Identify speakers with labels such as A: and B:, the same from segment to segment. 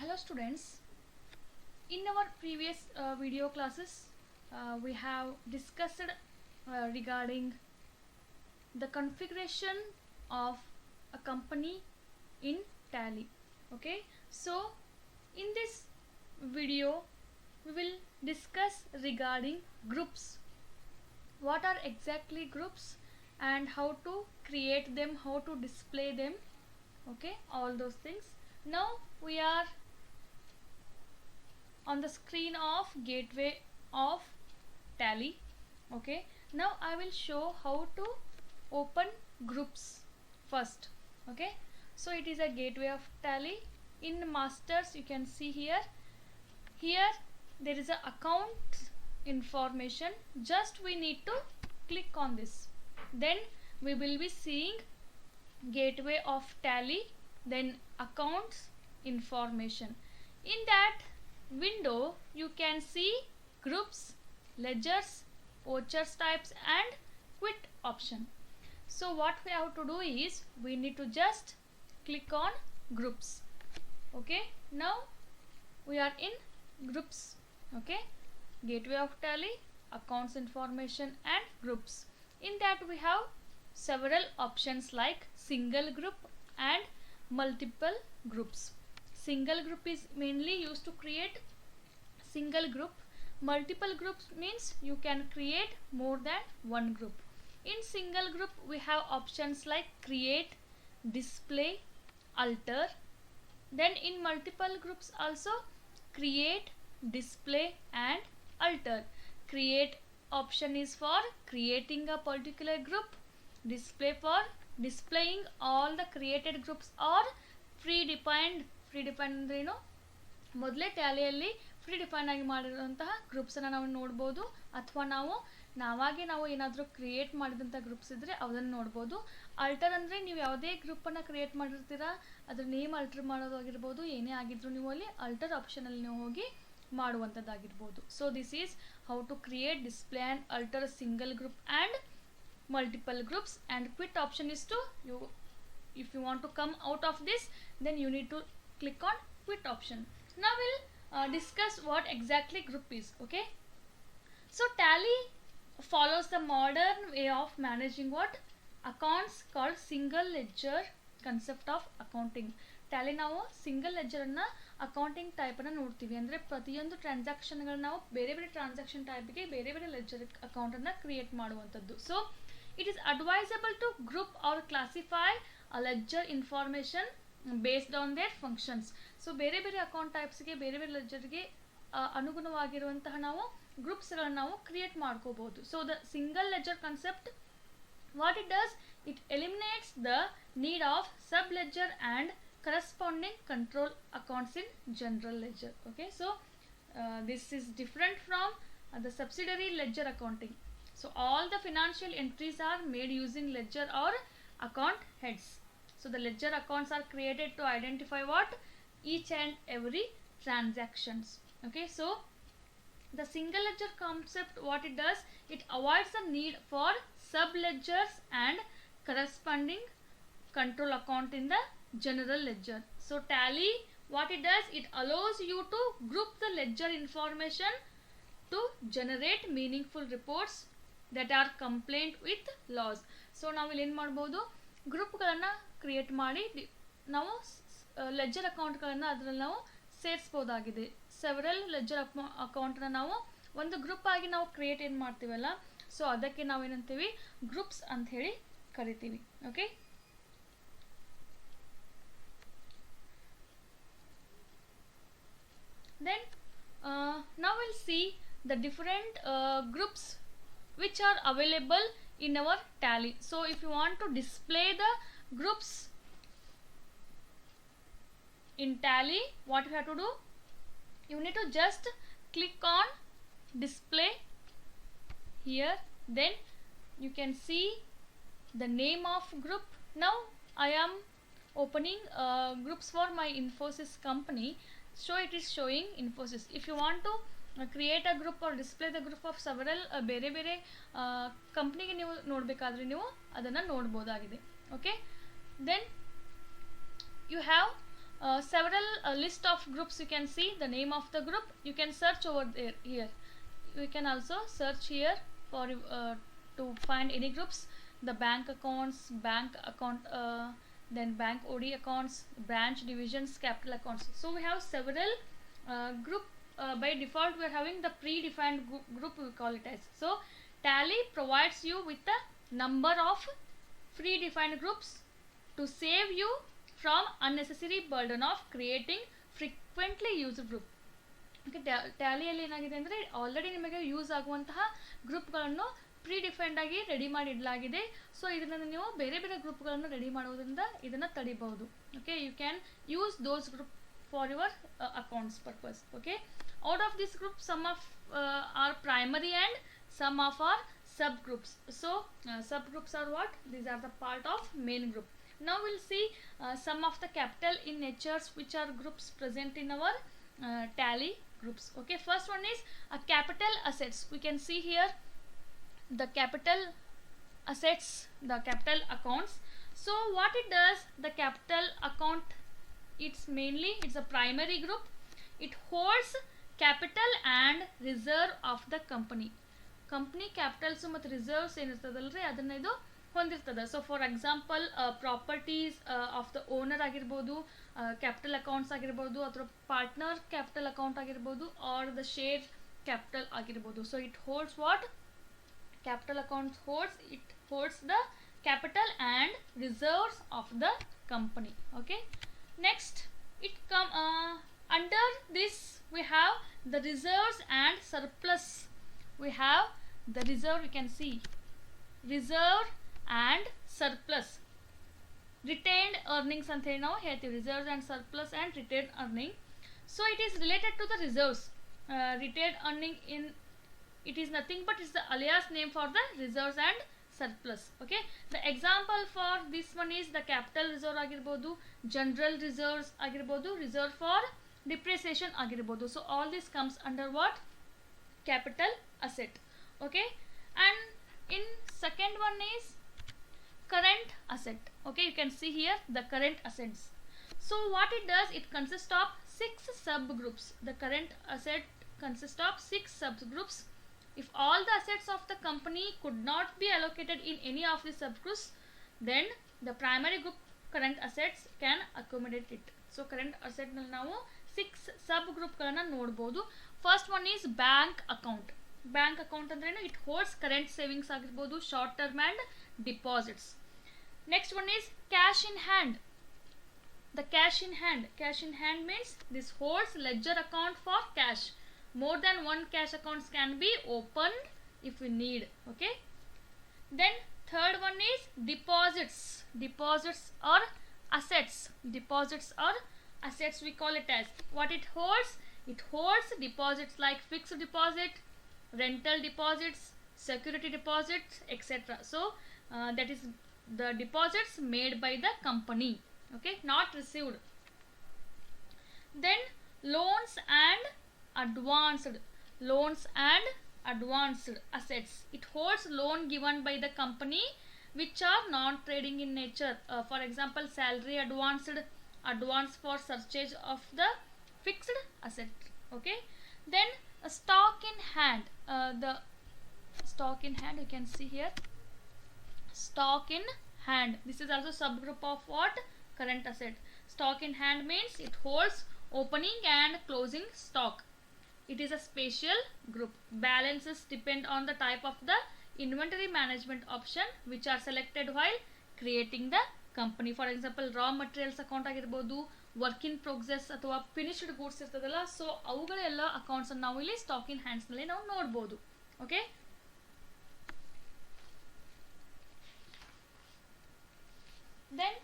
A: Hello students, in our previous video classes we have discussed regarding the configuration of a company in Tally. Okay, so in this video we will discuss regarding groups. What are exactly groups and how to create them, how to display them, okay, all those things. Now we are on the screen of gateway of Tally. Okay, now I will show how to open groups first. Okay, so it is a gateway of Tally. In masters you can see here there is a account information. Just we need to click on this, then we will be seeing gateway of Tally, then accounts information. In that window you can see groups, ledgers, vouchers types and quit option. So what we have to do is we need to just click on groups. Okay, now we are in groups. Okay, gateway of Tally, accounts information and groups. In that we have several options like single group and multiple groups. Single group is mainly used to create single group. Multiple groups means you can create more than one group. In single group we have options like create, display, alter. Then in multiple groups also create, display and alter. Create option is for creating a particular group, display for displaying all the created groups or predefined ಅಂದ್ರೆ ಏನು, ಮೊದಲೇ ಟ್ಯಾಲಿಯಲ್ಲಿ free define ಆಗಿ ಮಾಡಿರುವಂತಹ ಗ್ರೂಪ್ಸನ್ನು ನಾವು ನೋಡ್ಬೋದು, ಅಥವಾ ನಾವಾಗೆ ಏನಾದರೂ create ಮಾಡಿದಂಥ ಗ್ರೂಪ್ಸ್ ಇದ್ದರೆ ಅದನ್ನು ನೋಡ್ಬೋದು. ಆಲ್ಟರ್ ಅಂದರೆ ನೀವು ಯಾವುದೇ ಗ್ರೂಪನ್ನು ಕ್ರಿಯೇಟ್ ಮಾಡಿರ್ತೀರಾ ಅದ್ರ ನೇಮ್ ಆಲ್ಟರ್ ಮಾಡೋದಾಗಿರ್ಬೋದು, ಏನೇ ಆಗಿದ್ರು ನೀವು ಅಲ್ಲಿ ಆಲ್ಟರ್ ಆಪ್ಷನಲ್ಲಿ ನೀವು ಹೋಗಿ ಮಾಡುವಂಥದ್ದಾಗಿರ್ಬೋದು. So this is how to create, display and alter single group and multiple groups. And quit option is to if you want to come out of this, then you need to click on quit option. Now we'll discuss what exactly group is. Okay, so Tally follows the modern way of managing what accounts called single ledger concept of accounting. Tally ನಾವು single leisure ಅನ್ನ accounting type ಅನ್ನ ನೋಡ್ತೀವಿ. ಅಂದ್ರೆ ಪ್ರತಿಯೊಂದು transaction ಗಳನ್ನ ನಾವು ಬೇರೆ ಬೇರೆ ಟ್ರಾನ್ಸಾಕ್ಷನ್ ಟೈಪ್ ಗೆ ಬೇರೆ ಬೇರೆ ಲೆಜರ್ ಅಕೌಂಟ್ ಅನ್ನ ಕ್ರಿಯೇಟ್ ಮಾಡುವಂತದ್ದು. So it is advisable to group or classify a ledger information based on their functions. So ಬೇರೆ ಬೇರೆ ಅಕೌಂಟ್ ಟೈಪ್ಸ್ ಗೆ ಬೇರೆ ಬೇರೆ ಲೆಜರ್ ಗೆ ಅನುಗುಣವಾಗಿರುವಂತಹ ನಾವು ಗ್ರೂಪ್ಸ್ ಗಳನ್ನು ನಾವು ಕ್ರಿಯೇಟ್ ಮಾಡ್ಕೋಬಹುದು. So the single leisure concept, what it does, it eliminates the need of sub ledger and corresponding control accounts in general ledger. Okay, so this is different from the subsidiary ledger accounting. So all the financial entries are made using ledger or account heads. So the ledger accounts are created to identify what each and every transactions. Okay, so the single ledger concept, what it does, it avoids the need for sub ledgers and corresponding control account in the general ledger. So Tally, what it does, it allows you to group the ledger information to generate meaningful reports that are compliant with laws. So ನಾವು ಇಲ್ಲಿ ಏನು ಮಾಡ್ಬೋದು, ಗ್ರೂಪ್ಗಳನ್ನು create ಮಾಡಿ ನಾವು leisure ಅಕೌಂಟ್ಗಳನ್ನು ಅದರಲ್ಲಿ ನಾವು ಸೇರಿಸ್ಬೋದಾಗಿದೆ. Several leisure ಅಕೌಂಟ್ನ ನಾವು ಒಂದು ಗ್ರೂಪ್ ಆಗಿ ನಾವು ಕ್ರಿಯೇಟ್ ಏನು ಮಾಡ್ತೀವಲ್ಲ, ಸೊ ಅದಕ್ಕೆ ನಾವೇನಂತೀವಿ, ಗ್ರೂಪ್ಸ್ ಅಂತ ಹೇಳಿ ಕರಿತೀವಿ. Okay, then now we'll see the different groups which are available in our Tally. So if you want to display the groups in Tally, what you have to do, you need to just click on display here, then you can see the name of group. Now I am opening groups for my Infosys company, so it is showing Infosys. If you want to create a group or display the group of several ಬೇರೆ ಬೇರೆ ಕಂಪ್ನಿಗೆ ನೀವು ನೋಡಬೇಕಾದ್ರೆ ನೀವು ಅದನ್ನು ನೋಡ್ಬೋದಾಗಿದೆ. Okay, then you have several list of groups. You can see the name of the group. You can search over there. Here you can also search here for to find any groups. The bank accounts, bank account, then bank OD accounts, branch divisions, capital accounts. So we have several group. By default we are having the predefined group, we call it as. So Tally provides you with the number of predefined groups to save you from unnecessary burden of creating frequently used group. Okay, ಟ್ಯಾಲಿಯಲ್ಲಿ ಏನಾಗಿದೆ ಅಂದರೆ already ನಿಮಗೆ use ಆಗುವಂತಹ ಗ್ರೂಪ್ಗಳನ್ನು ಪ್ರೀಡಿಫೈನ್ಡ್ ಆಗಿ ready ಮಾಡಿ ಇಡಲಾಗಿದೆ. So ಇದನ್ನು ನೀವು ಬೇರೆ ಬೇರೆ ಗ್ರೂಪ್ಗಳನ್ನು ರೆಡಿ ಮಾಡೋದ್ರಿಂದ ಇದನ್ನು ತಡಿಬಹುದು. Okay, you can use those group for your accounts purpose. Okay, out of this group some of our primary and some of our subgroups. So subgroups are what? These are the part of main group. Now we'll see some of the capital in natures which are groups present in our Tally groups. Okay, first one is capital assets. We can see here the capital assets, the capital accounts. So what it does, the capital account, it's a primary group. It holds capital and reserve of the company. Company capitals ಮತ್ತು reserves ಏನಿರ್ತದಲ್ರಿ ಅದನ್ನ ಇದು ಹೊಂದಿರ್ತದೆ. So for example properties of the owner ಆಗಿರ್ಬೋದು, capital accounts ಆಗಿರ್ಬೋದು, ಅಥವಾ partner capital account ಆಗಿರ್ಬೋದು, are the share capital ಆಗಿರ್ಬೋದು. So it holds what capital accounts holds the capital and reserves of the company. Okay, next it under this we have the reserves and surplus. We have the reserve, you can see reserve and surplus, retained earnings anta ಹೇಳಿ ನಾವು ಹೇಳ್ತೀವಿ. reserves and surplus and retained earning. So it is related to the reserves. Retained earning it is nothing but it's the alias name for the reserves and surplus. Okay, the example for this one is the capital reserve ಆಗಿರ್ಬೋದು, general reserves ಆಗಿರ್ಬೋದು, reserve for depreciation ಆಗಿರ್ಬೋದು. So all this comes under what? Capital asset. Okay, and in second one is current asset. Okay, you can see here the current assets. So what it does, it consists of 6 subgroups. The current asset consists of 6 subgroups. If all the assets of the company could not be allocated in any of the subgroups, then the primary group current assets can accommodate it. So current asset ನಲ್ಲಿ ನಾವು 6 subgroup ಗಳನ್ನು ನೋಡಬಹುದು. First one is bank account. Bank account ಅಂದ್ರೇನು? It holds current savings ಆಗಿರ್ಬೋದು, short term and deposits. Next one is cash in hand. The cash in hand means this holds ledger account for cash. More than one cash accounts can be opened if we need. Okay, then third one is deposits. Deposits are assets. We call it as what it holds. It holds deposits like fixed deposit, rental deposits, security deposits, etc. So that is the deposits made by the company. Okay, not received. Then loans and advanced assets. It holds loan given by the company which are non-trading in nature. For example, salary advance for purchase of the fixed asset. Okay, then stock in hand. The stock in hand, you can see here stock in hand. This is also subgroup of what? Current asset. Stock in hand means it holds opening and closing stock. It is a special group. Balances depend on the type of the inventory management option which are selected while creating the company. For example, raw materials account ಆಗಿರ್ಬೋದು, work in progress ಅಥವಾ finished goods ಇರ್ತದಲ್ಲ, so ಅವುಗಳೆಲ್ಲ accounts ಅನ್ನು ನಾವು ಇಲ್ಲಿ stock ಇನ್ hands ನಲ್ಲಿ ನಾವು ನೋಡಬಹುದು. Okay, then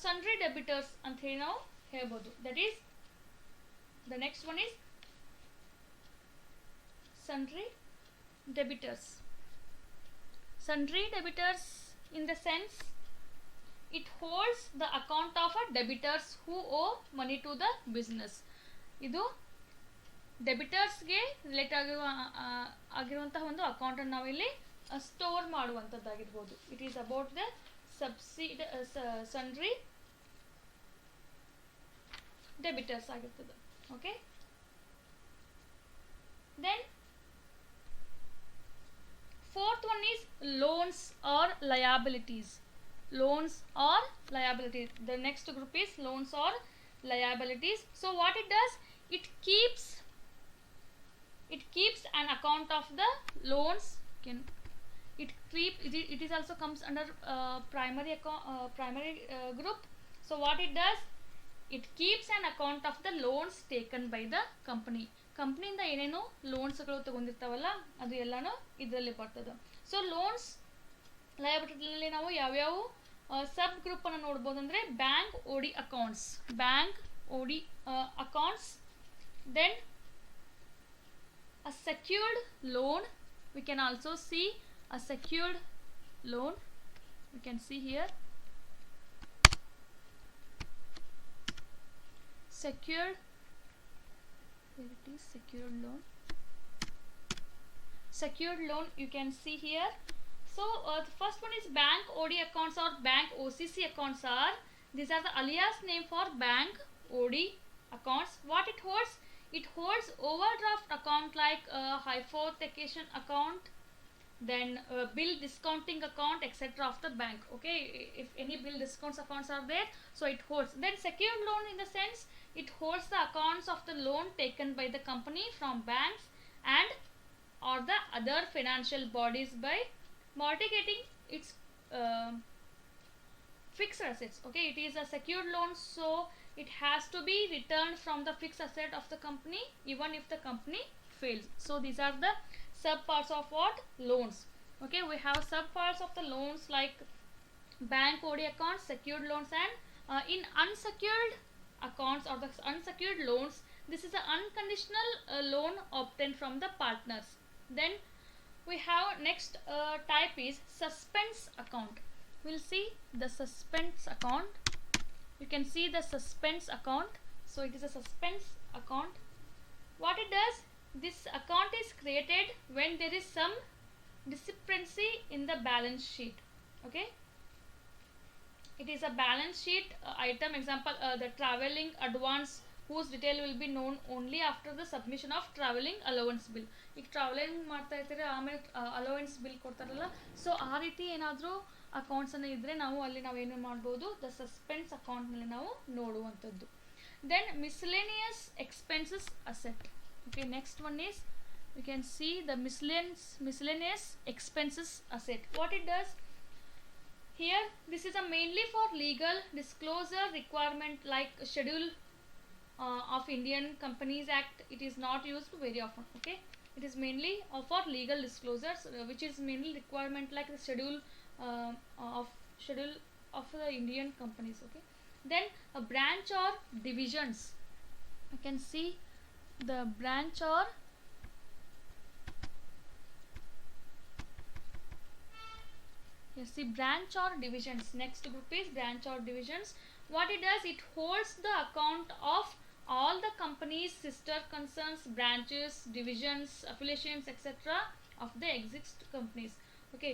A: sundry ಡೆಬಿಟರ್ಸ್ ಅಂತ ಹೇಳಿ ನಾವು ಹೇಳ್ಬೋದು. That is the next one is sundry debitors. Sundry debitors in the sense it holds the account of a debitors who owe money to the business. ಇದು ಡೆಬಿಟರ್ಸ್ ಗೆ relate ಆಗಿರುವಂತಹ ಒಂದು ಅಕೌಂಟ್ ಅನ್ನು ನಾವು ಇಲ್ಲಿ ಸ್ಟೋರ್ ಮಾಡುವಂತದ್ದಾಗಿರಬಹುದು. It is about the sundry debtors ಆಗಿರ್ತದೆ. Okay, then fourth one is loans or liabilities. Loans or liabilities. The next group is loans or liabilities. So what it does, it keeps an account of the loans. It is also comes under primary group. So what it does, it keeps an account of the loans taken by the company. ಕಂಪ್ನಿಯಿಂದ ಏನೇನು ಲೋನ್ಸ್ಗಳು ತಗೊಂಡಿರ್ತಾವಲ್ಲ ಅದು ಎಲ್ಲಾನು ಇದರಲ್ಲಿ ಬರ್ತದೆ. So loans ಲಯಬಿಲಿಟಿನಲ್ಲಿ ನಾವು ಯಾವ್ಯಾವ ಸಬ್ group ಅನ್ನು ನೋಡ್ಬೋದು ಅಂದರೆ bank OD accounts, then a secured loan. We can also see a secured loan. We can see here secured, where it is, secured loan you can see here. So the first one is bank OD accounts or bank OCC accounts are, these are the alias name for bank OD accounts. What it holds, it holds overdraft account like hypothecation account, then bill discounting account, etc. of the bank. Okay, if any bill discounts accounts are there, so it holds. Then secured loan in the sense it holds the accounts of the loan taken by the company from banks and or the other financial bodies by mortgaging its fixed assets. Okay, it is a secured loan, so it has to be returned from the fixed asset of the company even if the company fails. So these are the sub parts of what? Loans. Okay, we have sub parts of the loans like bank OD accounts, secured loans, and in unsecured accounts or the unsecured loans, this is an unconditional loan obtained from the partners. Then we have next type is suspense account. We'll see the suspense account. You can see the suspense account. So it is a suspense account. What it does, this account is created when there is some discrepancy in the balance sheet. Okay, it is a balance sheet item. Example, the traveling advance whose detail will be known only after the submission of traveling allowance bill. ಈಗ travelling ಮಾಡ್ತಾ ಇರ್ತೀರಿ, ಆಮೇಲೆ allowance bill ಕೊಡ್ತಾರಲ್ಲ, so ಆ ರೀತಿ ಏನಾದರೂ accounts ಅನ್ನು ಇದ್ದರೆ ನಾವು ಅಲ್ಲಿ ನಾವೇನು ಮಾಡ್ಬೋದು, ದ ಸಸ್ಪೆನ್ಸ್ ಅಕೌಂಟ್ನಲ್ಲಿ ನಾವು ನೋಡುವಂಥದ್ದು. Then miscellaneous expenses asset. Okay, next one is you can see the miscellaneous expenses asset. What it does here, this is a mainly for legal disclosure requirement like schedule of Indian Companies Act. It is not used very often. Okay, it is mainly for legal disclosures, which is mainly requirement like the schedule of the Indian companies. Okay, then a branch or divisions. You can see the branch or branch or divisions. Next group is branch or divisions. What it does, it holds the account of all the companies, sister concerns, branches, divisions, affiliations, etc. of the exist companies. Okay,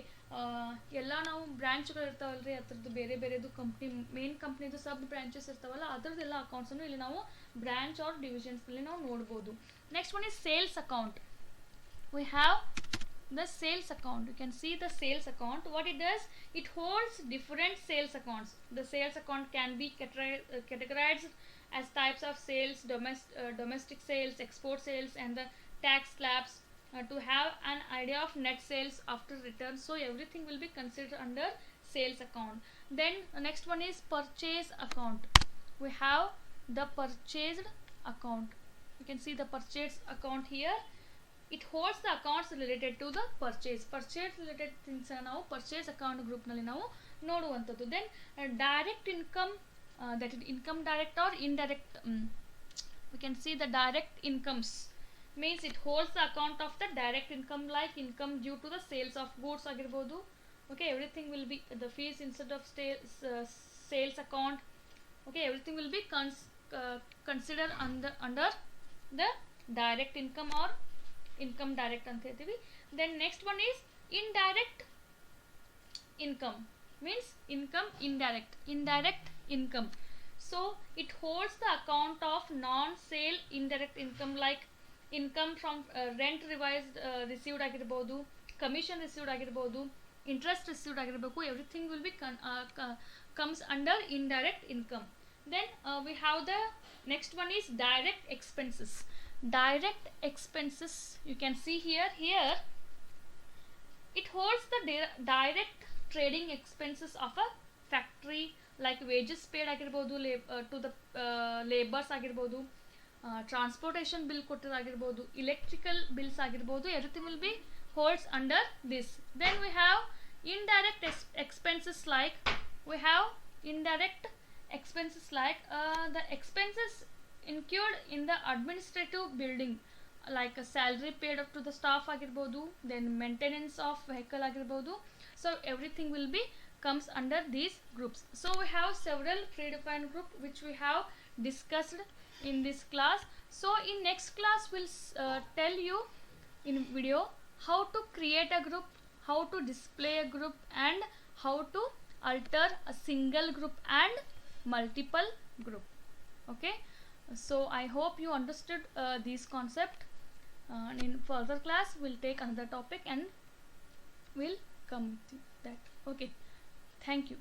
A: ಎಲ್ಲ ನಾವು ಬ್ರ್ಯಾಂಚ್ಗಳು ಇರ್ತಾವಲ್ರಿ, ಅದ್ರದ್ದು ಬೇರೆ ಬೇರೆದು company, main ಕಂಪ್ನಿದು ಸಬ್ branches ಇರ್ತಾವಲ್ಲ, ಅದರದ್ದೆಲ್ಲ ಅಕೌಂಟ್ಸನ್ನು ಇಲ್ಲಿ ನಾವು branch R ಡಿವಿಷನ್ಸ್ನಲ್ಲಿ ನಾವು ನೋಡ್ಬೋದು. Next one is sales account. We have the sales account. You can see the sales account. What it does, it holds different sales accounts. The sales account can be categorized as types of sales, domestic sales, export sales, and the tax slabs to have an idea of net sales after return. So everything will be considered under sales account. Then the next one is purchase account. We have the purchased account. You can see the purchase account here. It holds the accounts related to the purchase related things ನಾವು purchase account ಗ್ರೂಪ್ನಲ್ಲಿ ನಾವು ನೋಡುವಂಥದ್ದು. Then direct income, that is income direct or indirect. We can see the direct incomes means it holds the account of the direct income like income due to the sales of goods ಆಗಿರ್ಬೋದು. Okay, everything will be the fees instead of sales account. Okay, everything will be considered under the direct income or income direct ಅಂತ ಹೇಳ್ತೀವಿ. Then next one is indirect income, means income indirect income. So it holds the account of non-sale indirect income like income from rent revised received ಆಗಿರ್ಬೋದು, commission received ಆಗಿರ್ಬೋದು, interest received ಆಗಿರಬೇಕು. Everything will be comes under indirect income. Then we have the next one is direct expenses. Direct expenses, you can see here it holds the direct trading expenses of a factory like wages paid ಆಗಿರ್ಬೋದು, to the labors ಆಗಿರ್ಬೋದು, transportation bill ಕೊಟ್ಟಿದ್ದಾಗಿರ್ಬೋದು, electrical bills ಆಗಿರ್ಬೋದು, everything will be holds under this. Then we have indirect expenses like the expenses incurred in the administrative building like a salary paid up to the staff ಆಗಿರ್ಬೋದು, then maintenance of vehicle ಆಗಿರ್ಬೋದು. So everything will be comes under these groups. So we have several predefined group which we have discussed in this class. So in next class we'll tell you in video how to create a group, how to display a group, and how to alter a single group and multiple group. Okay, so I hope you understood this concept. In further class we'll take another topic and we'll come to that. Okay, thank you.